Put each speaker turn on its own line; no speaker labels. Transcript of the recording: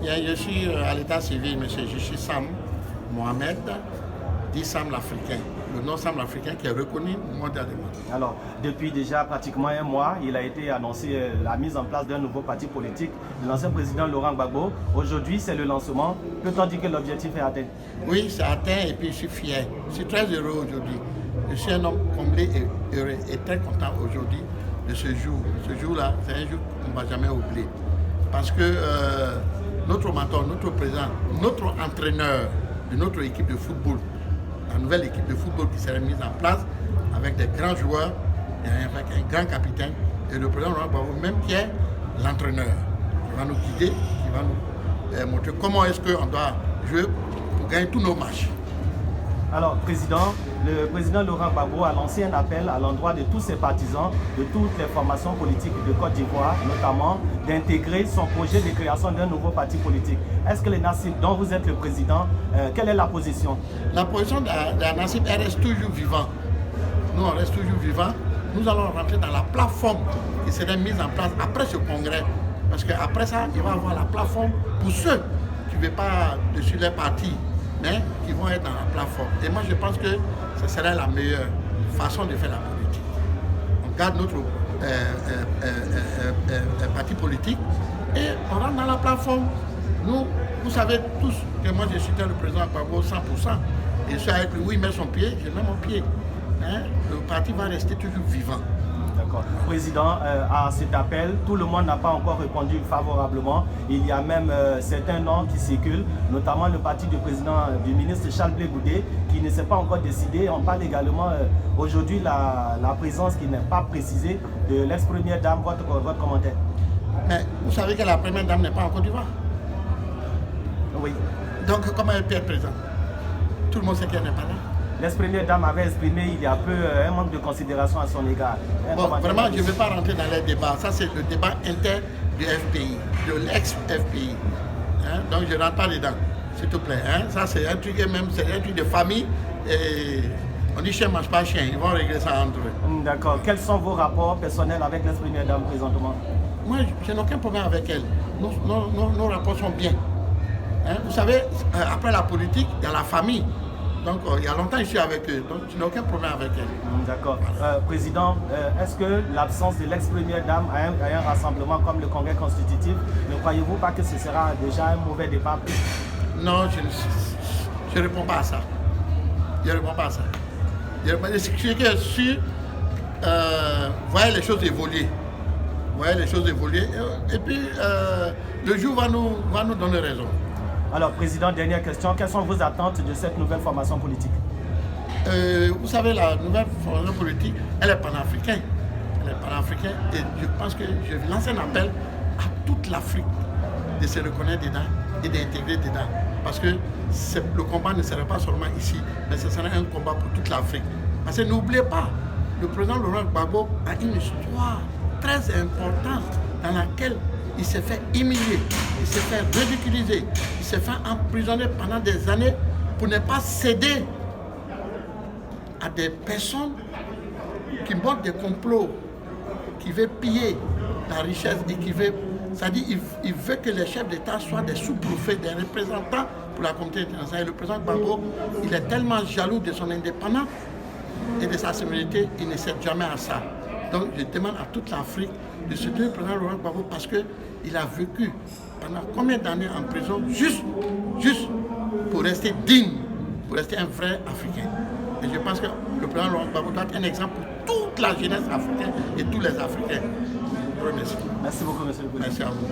Je suis à l'état civil, monsieur. Je suis Sam Mohamed, dit Sam l'Africain. Le nom Sam l'Africain qui est reconnu mondialement.
Alors, depuis déjà pratiquement un mois, il a été annoncé la mise en place d'un nouveau parti politique de l'ancien président Laurent Gbagbo. Aujourd'hui, c'est le lancement. Peut-on dire que l'objectif est atteint?
Oui, c'est atteint et puis je suis fier. Je suis très heureux aujourd'hui. Je suis un homme comblé et heureux et très content aujourd'hui de ce jour. Ce jour-là, c'est un jour qu'on ne va jamais oublier. Parce que notre mentor, notre président, notre entraîneur de notre équipe de football, la nouvelle équipe de football qui sera mise en place avec des grands joueurs, et avec un grand capitaine, et le président Laurent Gbagbo même qui est l'entraîneur, qui va nous guider, qui va nous montrer comment est-ce qu'on doit jouer pour gagner tous nos matchs.
Alors, le président Laurent Gbagbo a lancé un appel à l'endroit de tous ses partisans, de toutes les formations politiques de Côte d'Ivoire, notamment d'intégrer son projet de création d'un nouveau parti politique. Est-ce que le NACIP, dont vous êtes le président, quelle est la position?
La position de la NACIP, elle reste toujours vivante. Nous, on reste toujours vivants. Nous allons rentrer dans la plateforme qui sera mise en place après ce congrès. Parce qu'après ça, il va y avoir la plateforme pour ceux qui ne veulent pas dessus les partis, mais qui vont être dans la plateforme. Et moi, je pense que ce serait la meilleure façon de faire la politique. On garde notre parti politique et on rentre dans la plateforme. Nous, vous savez tous que moi, je soutiens le président Gbagbo 100%. Et je suis avec lui, où il met son pied, je mets mon pied. Le parti va rester toujours vivant.
D'accord. Président, à cet appel, tout le monde n'a pas encore répondu favorablement. Il y a même certains noms qui circulent, notamment le parti du président, du ministre Charles Blé Goudé, qui ne s'est pas encore décidé. On parle également aujourd'hui la présence qui n'est pas précisée de l'ex-première dame. Votre commentaire?
Mais vous savez que la première dame n'est pas en Côte d'Ivoire.
Oui.
Donc comment elle peut être présente? Tout le monde sait qu'elle n'est pas là.
L'ex-première dame avait exprimé il y a peu un manque de considération à son égard.
Bon, vraiment, je ne vais pas rentrer dans les débats. Ça, c'est le débat interne du FPI, de l'ex-FPI. Donc, je ne rentre pas dedans, s'il te plaît. Ça, c'est un truc même, c'est un truc de famille. Et on dit chien ne mange pas chien. Ils vont régler ça entre eux.
D'accord. Quels sont vos rapports personnels avec l'ex-première dame présentement?
Moi, je n'ai aucun problème avec elle. Nos rapports sont bien. Vous savez, après la politique, il y a la famille. Donc, il y a longtemps, je suis avec eux, donc je n'ai aucun problème avec elle.
D'accord. Président, est-ce que l'absence de l'ex-première dame à un rassemblement comme le Congrès constitutif, ne croyez-vous pas que ce sera déjà un mauvais départ?
Non, je ne réponds pas à ça. Je ne réponds pas à ça. Je suis sûr, voyez les choses évoluer. Voyez les choses évoluer. Et puis, le jour va nous donner raison.
Alors, Président, dernière question. Quelles sont vos attentes de cette nouvelle formation politique?
Vous savez, la nouvelle formation politique, elle est panafricaine. Elle est panafricaine et je pense que je vais lancer un appel à toute l'Afrique de se reconnaître dedans et d'intégrer dedans. Parce que le combat ne sera pas seulement ici, mais ce sera un combat pour toute l'Afrique. Parce que n'oubliez pas, le président Laurent Gbagbo a une histoire très importante dans laquelle il s'est fait humilier, il s'est fait ridiculiser, il s'est fait emprisonner pendant des années pour ne pas céder à des personnes qui montent des complots, qui veulent piller la richesse et qui veulent... C'est-à-dire il veut que les chefs d'État soient des sous-prophètes, des représentants pour la communauté internationale. Et le président Gbagbo, il est tellement jaloux de son indépendance et de sa sécurité, il ne cède jamais à ça. Donc je demande à toute l'Afrique de soutenir le président Laurent Gbagbo parce qu'il a vécu pendant combien d'années en prison juste pour rester digne, pour rester un vrai Africain. Et je pense que le président Laurent Gbagbo doit être un exemple pour toute la jeunesse africaine et tous les Africains. Je vous remercie.
Merci beaucoup, monsieur le président.
Merci à vous.